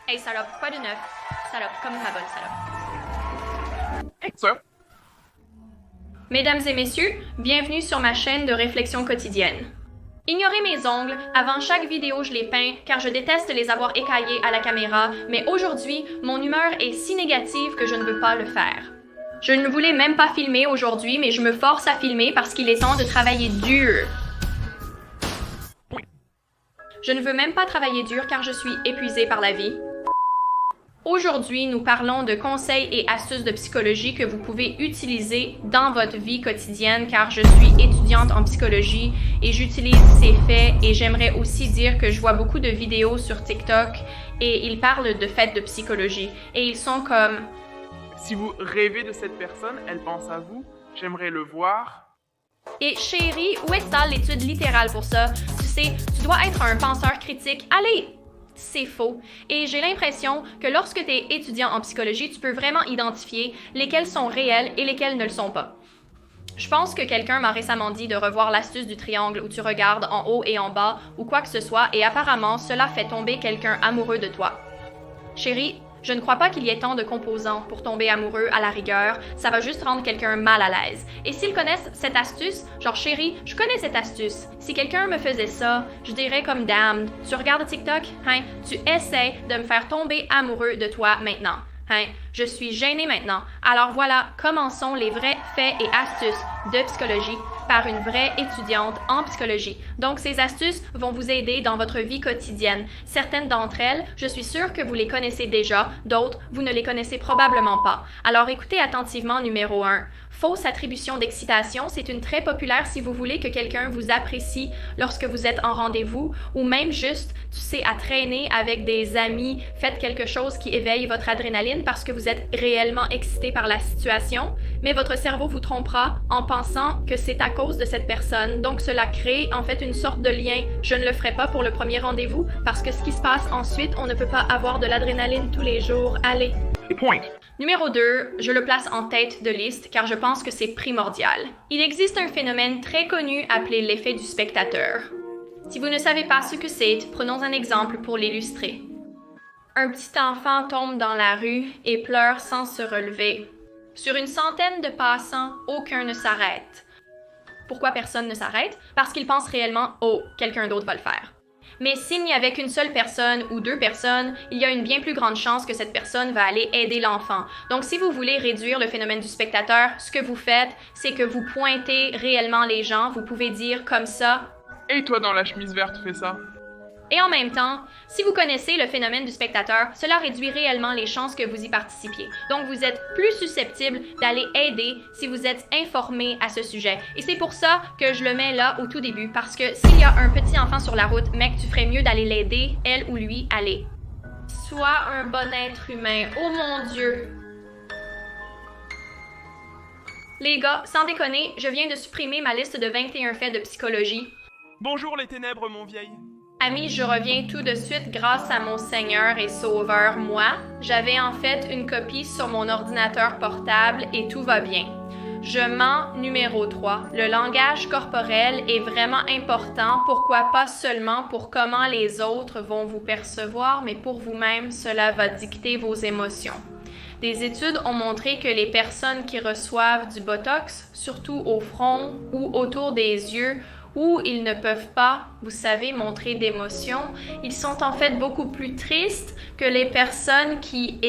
Hey salope, quoi de neuf? Salope, comme ma bonne salope. Ça. Mesdames et messieurs, bienvenue sur ma chaîne de réflexion quotidienne. Ignorez mes ongles, avant chaque vidéo je les peins car je déteste les avoir écaillés à la caméra, mais aujourd'hui, mon humeur est si négative que je ne veux pas le faire. Je ne voulais même pas filmer aujourd'hui, mais je me force à filmer parce qu'il est temps de travailler dur. Je ne veux même pas travailler dur car je suis épuisée par la vie. Aujourd'hui, nous parlons de conseils et astuces de psychologie que vous pouvez utiliser dans votre vie quotidienne car je suis étudiante en psychologie et j'utilise ces faits et j'aimerais aussi dire que je vois beaucoup de vidéos sur TikTok et ils parlent de faits de psychologie et ils sont comme... Si vous rêvez de cette personne, elle pense à vous. J'aimerais le voir. Et chérie, où est l'étude littérale pour ça? Tu sais, tu dois être un penseur critique. Allez! C'est faux. Et j'ai l'impression que lorsque tu es étudiant en psychologie, tu peux vraiment identifier lesquels sont réels et lesquels ne le sont pas. Je pense que quelqu'un m'a récemment dit de revoir l'astuce du triangle où tu regardes en haut et en bas ou quoi que ce soit et apparemment cela fait tomber quelqu'un amoureux de toi. Chérie, je ne crois pas qu'il y ait tant de composants pour tomber amoureux à la rigueur, ça va juste rendre quelqu'un mal à l'aise. Et s'ils connaissent cette astuce, genre chérie, je connais cette astuce. Si quelqu'un me faisait ça, je dirais comme damned. Tu regardes TikTok, hein, tu essaies de me faire tomber amoureux de toi maintenant. Hein, je suis gênée maintenant. Alors voilà, commençons les vrais faits et astuces de psychologie par une vraie étudiante en psychologie. Donc, ces astuces vont vous aider dans votre vie quotidienne. Certaines d'entre elles, je suis sûre que vous les connaissez déjà, d'autres, vous ne les connaissez probablement pas. Alors, écoutez attentivement numéro 1. Fausse attribution d'excitation, c'est une très populaire si vous voulez que quelqu'un vous apprécie lorsque vous êtes en rendez-vous ou même juste, tu sais, à traîner avec des amis, faites quelque chose qui éveille votre adrénaline parce que vous êtes réellement excité par la situation, mais votre cerveau vous trompera en pensant que c'est à cause de cette personne. Donc cela crée en fait une sorte de lien. Je ne le ferai pas pour le premier rendez-vous parce que ce qui se passe ensuite, on ne peut pas avoir de l'adrénaline tous les jours. Allez. Point. Numéro 2, je le place en tête de liste car je pense que c'est primordial. Il existe un phénomène très connu appelé l'effet du spectateur. Si vous ne savez pas ce que c'est, prenons un exemple pour l'illustrer. Un petit enfant tombe dans la rue et pleure sans se relever. Sur une centaine de passants, aucun ne s'arrête. Pourquoi personne ne s'arrête? Parce qu'ils pensent réellement « Oh, quelqu'un d'autre va le faire ». Mais s'il n'y avait qu'une seule personne ou deux personnes, il y a une bien plus grande chance que cette personne va aller aider l'enfant. Donc si vous voulez réduire le phénomène du spectateur, ce que vous faites, c'est que vous pointez réellement les gens. Vous pouvez dire comme ça « Et toi dans la chemise verte, fais ça. Et en même temps, si vous connaissez le phénomène du spectateur, cela réduit réellement les chances que vous y participiez. Donc vous êtes plus susceptible d'aller aider si vous êtes informé à ce sujet. Et c'est pour ça que je le mets là au tout début, parce que s'il y a un petit enfant sur la route, mec, tu ferais mieux d'aller l'aider, elle ou lui, allez. Sois un bon être humain. Oh mon Dieu! Les gars, sans déconner, je viens de supprimer ma liste de 21 faits de psychologie. Bonjour les ténèbres, mon vieil. Amis, je reviens tout de suite grâce à mon Seigneur et Sauveur, moi. J'avais en fait une copie sur mon ordinateur portable et tout va bien. Je mens numéro 3. Le langage corporel est vraiment important. Pourquoi pas seulement pour comment les autres vont vous percevoir, mais pour vous-même, cela va dicter vos émotions. Des études ont montré que les personnes qui reçoivent du Botox, surtout au front ou autour des yeux, où ils ne peuvent pas, vous savez, montrer d'émotion, ils sont en fait beaucoup plus tristes que les personnes qui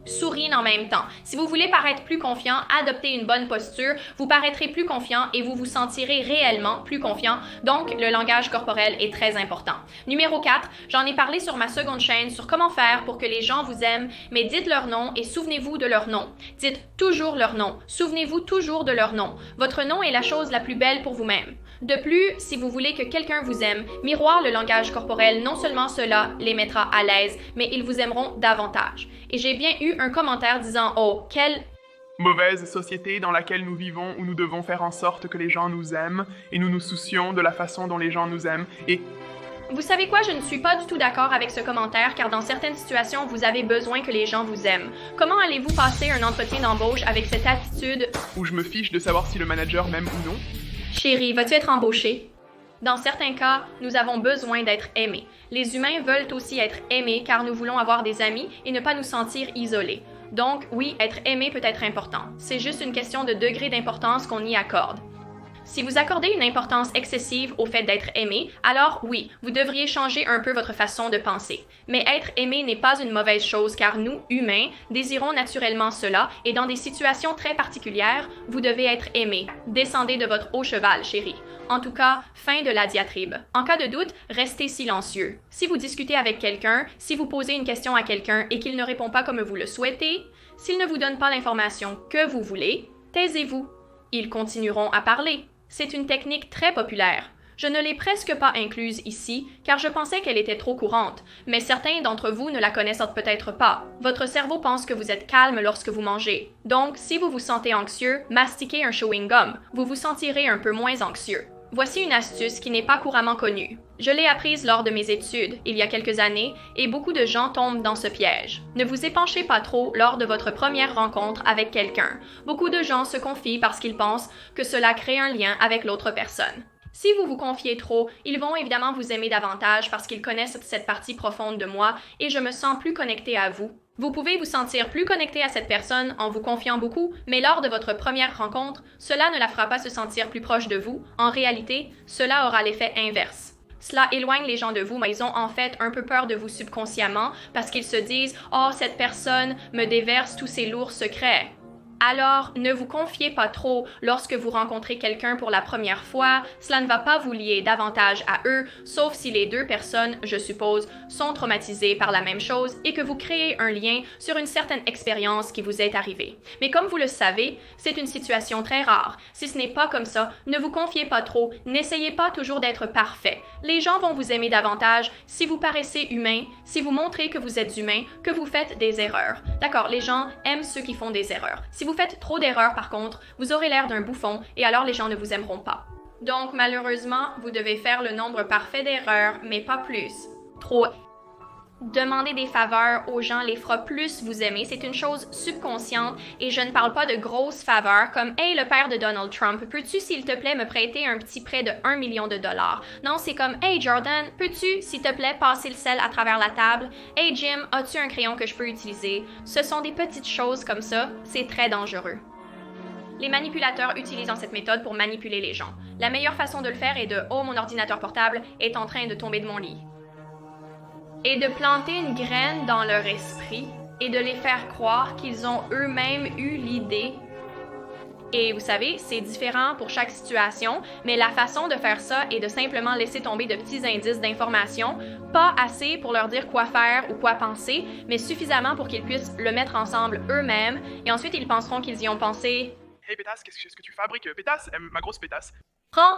sourient en même temps. Si vous voulez paraître plus confiant, adoptez une bonne posture, vous paraîtrez plus confiant et vous vous sentirez réellement plus confiant. Donc, le langage corporel est très important. Numéro 4, j'en ai parlé sur ma seconde chaîne sur comment faire pour que les gens vous aiment, mais dites leur nom et souvenez-vous de leur nom. Dites toujours leur nom. Souvenez-vous toujours de leur nom. Votre nom est la chose la plus belle pour vous-même. De plus, si vous voulez que quelqu'un vous aime, miroir le langage corporel, non seulement cela les mettra à l'aise, mais ils vous aimeront davantage. Et j'ai bien eu un commentaire disant « Oh, quelle Mauvaise société dans laquelle nous vivons où nous devons faire en sorte que les gens nous aiment et nous nous soucions de la façon dont les gens nous aiment et... » Vous savez quoi, je ne suis pas du tout d'accord avec ce commentaire car dans certaines situations, vous avez besoin que les gens vous aiment. Comment allez-vous passer un entretien d'embauche avec cette attitude Où je me fiche de savoir si le manager m'aime ou non. Chérie, vas-tu être embauchée? Dans certains cas, nous avons besoin d'être aimés. Les humains veulent aussi être aimés car nous voulons avoir des amis et ne pas nous sentir isolés. Donc oui, être aimé peut être important. C'est juste une question de degré d'importance qu'on y accorde. Si vous accordez une importance excessive au fait d'être aimé, alors oui, vous devriez changer un peu votre façon de penser. Mais être aimé n'est pas une mauvaise chose car nous, humains, désirons naturellement cela et dans des situations très particulières, vous devez être aimé. Descendez de votre haut cheval, chérie. En tout cas, fin de la diatribe. En cas de doute, restez silencieux. Si vous discutez avec quelqu'un, si vous posez une question à quelqu'un et qu'il ne répond pas comme vous le souhaitez, s'il ne vous donne pas l'information que vous voulez, taisez-vous. Ils continueront à parler. C'est une technique très populaire. Je ne l'ai presque pas incluse ici, car je pensais qu'elle était trop courante, mais certains d'entre vous ne la connaissent peut-être pas. Votre cerveau pense que vous êtes calme lorsque vous mangez. Donc, si vous vous sentez anxieux, mastiquez un chewing-gum. Vous vous sentirez un peu moins anxieux. Voici une astuce qui n'est pas couramment connue. Je l'ai apprise lors de mes études, il y a quelques années, et beaucoup de gens tombent dans ce piège. Ne vous épanchez pas trop lors de votre première rencontre avec quelqu'un. Beaucoup de gens se confient parce qu'ils pensent que cela crée un lien avec l'autre personne. Si vous vous confiez trop, ils vont évidemment vous aimer davantage parce qu'ils connaissent cette partie profonde de moi et je me sens plus connectée à vous. Vous pouvez vous sentir plus connecté à cette personne en vous confiant beaucoup, mais lors de votre première rencontre, cela ne la fera pas se sentir plus proche de vous. En réalité, cela aura l'effet inverse. Cela éloigne les gens de vous, mais ils ont en fait un peu peur de vous subconsciemment parce qu'ils se disent « Oh, cette personne me déverse tous ses lourds secrets ». Alors, ne vous confiez pas trop lorsque vous rencontrez quelqu'un pour la première fois, cela ne va pas vous lier davantage à eux, sauf si les deux personnes, je suppose, sont traumatisées par la même chose et que vous créez un lien sur une certaine expérience qui vous est arrivée. Mais comme vous le savez, c'est une situation très rare. Si ce n'est pas comme ça, ne vous confiez pas trop, n'essayez pas toujours d'être parfait. Les gens vont vous aimer davantage si vous paraissez humain, si vous montrez que vous êtes humain, que vous faites des erreurs. D'accord, les gens aiment ceux qui font des erreurs. Si vous faites trop d'erreurs, par contre, vous aurez l'air d'un bouffon et alors les gens ne vous aimeront pas. Donc, malheureusement, vous devez faire le nombre parfait d'erreurs, mais pas plus. Trop. Demander des faveurs aux gens les fera plus vous aimer. C'est une chose subconsciente et je ne parle pas de grosses faveurs comme « Hey, le père de Donald Trump, peux-tu, s'il te plaît, me prêter un petit prêt de 1 million de dollars? » Non, c'est comme « Hey, Jordan, peux-tu, s'il te plaît, passer le sel à travers la table? Hey, Jim, as-tu un crayon que je peux utiliser? » Ce sont des petites choses comme ça, c'est très dangereux. Les manipulateurs utilisent cette méthode pour manipuler les gens. La meilleure façon de le faire est de « Oh, mon ordinateur portable est en train de tomber de mon lit. » Et de planter une graine dans leur esprit et de les faire croire qu'ils ont eux-mêmes eu l'idée. Et vous savez, c'est différent pour chaque situation, mais la façon de faire ça est de simplement laisser tomber de petits indices d'information, pas assez pour leur dire quoi faire ou quoi penser, mais suffisamment pour qu'ils puissent le mettre ensemble eux-mêmes, et ensuite ils penseront qu'ils y ont pensé. Hey pétasse, qu'est-ce que tu fabriques? Pétasse, ma grosse pétasse.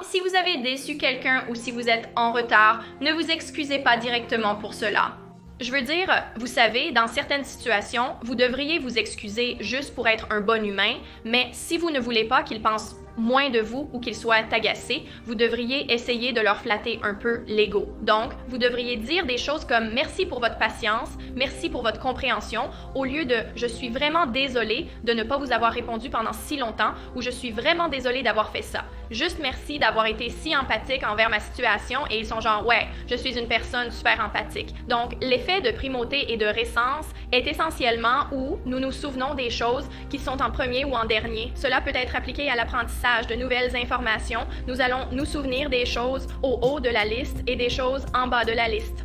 Si vous avez déçu quelqu'un ou si vous êtes en retard, ne vous excusez pas directement pour cela. Je veux dire, vous savez, dans certaines situations, vous devriez vous excuser juste pour être un bon humain, mais si vous ne voulez pas qu'ils pensent moins de vous ou qu'ils soient agacés, vous devriez essayer de leur flatter un peu l'ego. Donc, vous devriez dire des choses comme « Merci pour votre patience, merci pour votre compréhension » au lieu de « Je suis vraiment désolé de ne pas vous avoir répondu pendant si longtemps » ou « Je suis vraiment désolé d'avoir fait ça ». Juste merci d'avoir été si empathique envers ma situation et ils sont genre « Ouais, je suis une personne super empathique ». Donc, l'effet de primauté et de récence est essentiellement où nous nous souvenons des choses qui sont en premier ou en dernier. Cela peut être appliqué à l'apprentissage de nouvelles informations. Nous allons nous souvenir des choses au haut de la liste et des choses en bas de la liste.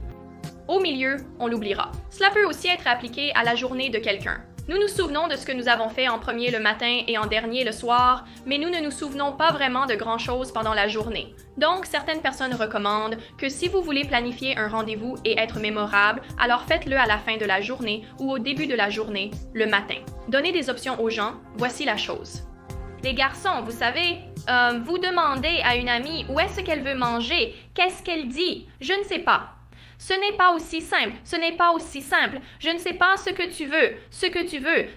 Au milieu, on l'oubliera. Cela peut aussi être appliqué à la journée de quelqu'un. Nous nous souvenons de ce que nous avons fait en premier le matin et en dernier le soir, mais nous ne nous souvenons pas vraiment de grand-chose pendant la journée. Donc, certaines personnes recommandent que si vous voulez planifier un rendez-vous et être mémorable, alors faites-le à la fin de la journée ou au début de la journée, le matin. Donnez des options aux gens, voici la chose. Les garçons, vous savez, vous demandez à une amie où est-ce qu'elle veut manger, qu'est-ce qu'elle dit? Je ne sais pas. Ce n'est pas aussi simple, ce n'est pas aussi simple. Je ne sais pas ce que tu veux,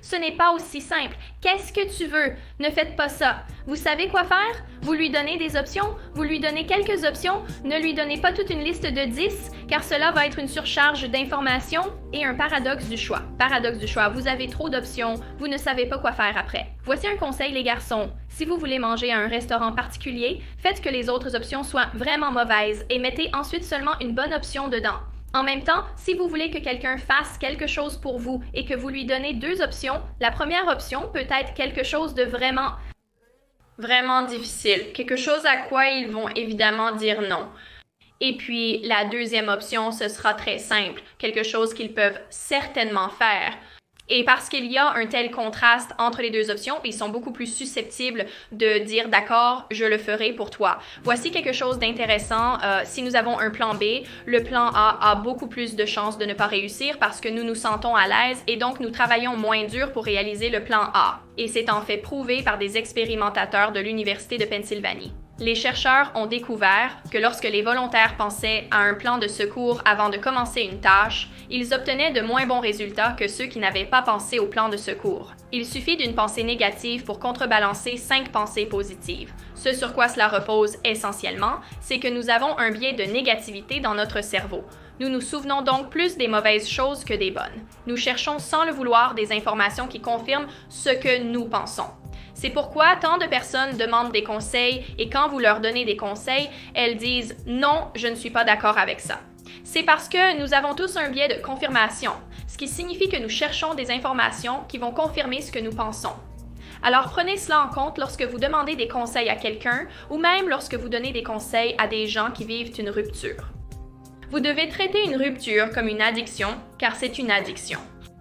ce n'est pas aussi simple. Qu'est-ce que tu veux? Ne faites pas ça. Vous savez quoi faire? Vous lui donnez des options, vous lui donnez quelques options, ne lui donnez pas toute une liste de 10, car cela va être une surcharge d'informations et un paradoxe du choix. Paradoxe du choix, vous avez trop d'options, vous ne savez pas quoi faire après. Voici un conseil les garçons. Si vous voulez manger à un restaurant particulier, faites que les autres options soient vraiment mauvaises et mettez ensuite seulement une bonne option dedans. En même temps, si vous voulez que quelqu'un fasse quelque chose pour vous et que vous lui donnez deux options, la première option peut être quelque chose de vraiment difficile, quelque chose à quoi ils vont évidemment dire non. Et puis, la deuxième option, ce sera très simple, quelque chose qu'ils peuvent certainement faire. Et parce qu'il y a un tel contraste entre les deux options, ils sont beaucoup plus susceptibles de dire « d'accord, je le ferai pour toi ». Voici quelque chose d'intéressant. Si nous avons un plan B, le plan A a beaucoup plus de chances de ne pas réussir parce que nous nous sentons à l'aise et donc nous travaillons moins dur pour réaliser le plan A. Et c'est en fait prouvé par des expérimentateurs de l'Université de Pennsylvanie. Les chercheurs ont découvert que lorsque les volontaires pensaient à un plan de secours avant de commencer une tâche, ils obtenaient de moins bons résultats que ceux qui n'avaient pas pensé au plan de secours. Il suffit d'une pensée négative pour contrebalancer 5 pensées positives. Ce sur quoi cela repose essentiellement, c'est que nous avons un biais de négativité dans notre cerveau. Nous nous souvenons donc plus des mauvaises choses que des bonnes. Nous cherchons sans le vouloir des informations qui confirment ce que nous pensons. C'est pourquoi tant de personnes demandent des conseils et quand vous leur donnez des conseils, elles disent « non, je ne suis pas d'accord avec ça ». C'est parce que nous avons tous un biais de confirmation, ce qui signifie que nous cherchons des informations qui vont confirmer ce que nous pensons. Alors prenez cela en compte lorsque vous demandez des conseils à quelqu'un ou même lorsque vous donnez des conseils à des gens qui vivent une rupture. Vous devez traiter une rupture comme une addiction, car c'est une addiction.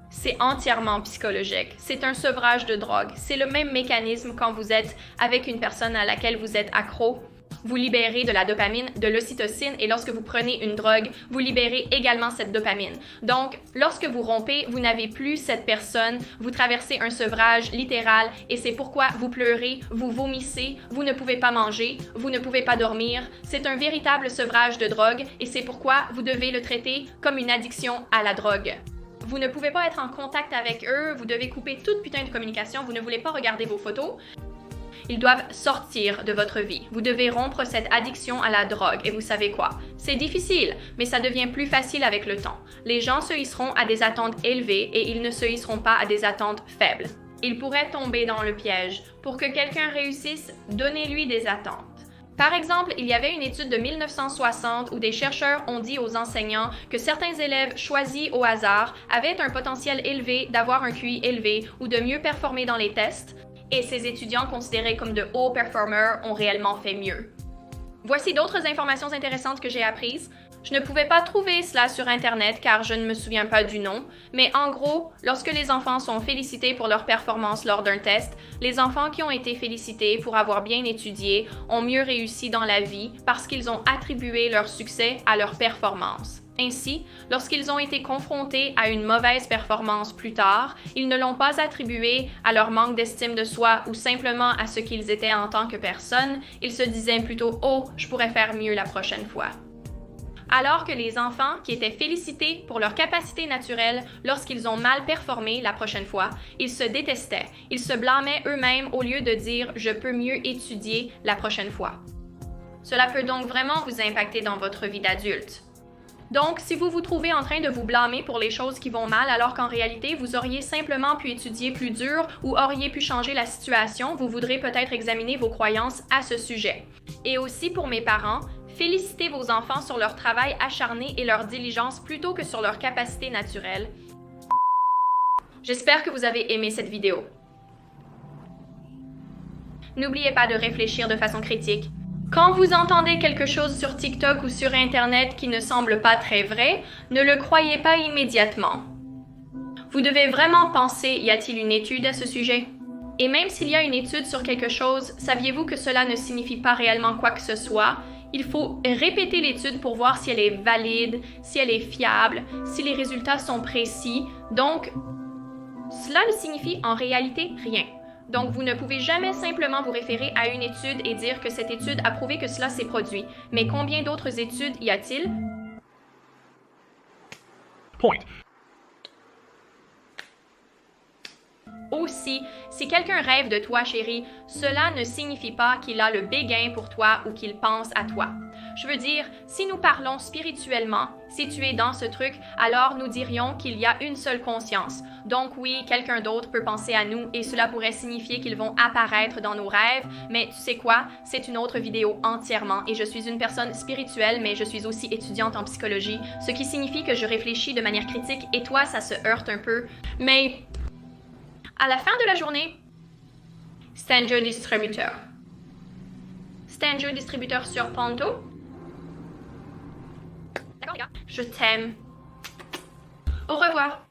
C'est entièrement psychologique. C'est un sevrage de drogue. C'est le même mécanisme quand vous êtes avec une personne à laquelle vous êtes accro. Vous libérez de la dopamine, de l'ocytocine et lorsque vous prenez une drogue, vous libérez également cette dopamine. Donc, lorsque vous rompez, vous n'avez plus cette personne, vous traversez un sevrage littéral et c'est pourquoi vous pleurez, vous vomissez, vous ne pouvez pas manger, vous ne pouvez pas dormir. C'est un véritable sevrage de drogue et c'est pourquoi vous devez le traiter comme une addiction à la drogue. Vous ne pouvez pas être en contact avec eux, vous devez couper toute putain de communication, vous ne voulez pas regarder vos photos. Ils doivent sortir de votre vie. Vous devez rompre cette addiction à la drogue. Et vous savez quoi? C'est difficile, mais ça devient plus facile avec le temps. Les gens se hisseront à des attentes élevées et ils ne se hisseront pas à des attentes faibles. Ils pourraient tomber dans le piège. Pour que quelqu'un réussisse, donnez-lui des attentes. Par exemple, il y avait une étude de 1960 où des chercheurs ont dit aux enseignants que certains élèves choisis au hasard avaient un potentiel élevé d'avoir un QI élevé ou de mieux performer dans les tests, et ces étudiants considérés comme de hauts performers ont réellement fait mieux. Voici d'autres informations intéressantes que j'ai apprises. Je ne pouvais pas trouver cela sur Internet car je ne me souviens pas du nom, mais en gros, lorsque les enfants sont félicités pour leur performance lors d'un test, les enfants qui ont été félicités pour avoir bien étudié ont mieux réussi dans la vie parce qu'ils ont attribué leur succès à leur performance. Ainsi, lorsqu'ils ont été confrontés à une mauvaise performance plus tard, ils ne l'ont pas attribué à leur manque d'estime de soi ou simplement à ce qu'ils étaient en tant que personne, ils se disaient plutôt « Oh, je pourrais faire mieux la prochaine fois ». Alors que les enfants qui étaient félicités pour leur capacité naturelle lorsqu'ils ont mal performé la prochaine fois, ils se détestaient, ils se blâmaient eux-mêmes au lieu de dire « je peux mieux étudier la prochaine fois ». Cela peut donc vraiment vous impacter dans votre vie d'adulte. Donc, si vous vous trouvez en train de vous blâmer pour les choses qui vont mal alors qu'en réalité, vous auriez simplement pu étudier plus dur ou auriez pu changer la situation, vous voudrez peut-être examiner vos croyances à ce sujet. Et aussi pour mes parents, félicitez vos enfants sur leur travail acharné et leur diligence plutôt que sur leur capacité naturelle. J'espère que vous avez aimé cette vidéo. N'oubliez pas de réfléchir de façon critique. Quand vous entendez quelque chose sur TikTok ou sur Internet qui ne semble pas très vrai, ne le croyez pas immédiatement. Vous devez vraiment penser, y a-t-il une étude à ce sujet? Et même s'il y a une étude sur quelque chose, saviez-vous que cela ne signifie pas réellement quoi que ce soit? Il faut répéter l'étude pour voir si elle est valide, si elle est fiable, si les résultats sont précis. Donc, cela ne signifie en réalité rien. Donc, vous ne pouvez jamais simplement vous référer à une étude et dire que cette étude a prouvé que cela s'est produit. Mais combien d'autres études y a-t-il? Point. Aussi, si quelqu'un rêve de toi, chérie, cela ne signifie pas qu'il a le béguin pour toi ou qu'il pense à toi. Je veux dire, si nous parlons spirituellement, si tu es dans ce truc, alors nous dirions qu'il y a une seule conscience. Donc oui, quelqu'un d'autre peut penser à nous et cela pourrait signifier qu'ils vont apparaître dans nos rêves, mais tu sais quoi? C'est une autre vidéo entièrement et je suis une personne spirituelle, mais je suis aussi étudiante en psychologie, ce qui signifie que je réfléchis de manière critique et toi, ça se heurte un peu. Mais à la fin de la journée, c'est un jeu distributeur. C'est un jeu distributeur sur Panto. D'accord les gars? Je t'aime. Au revoir.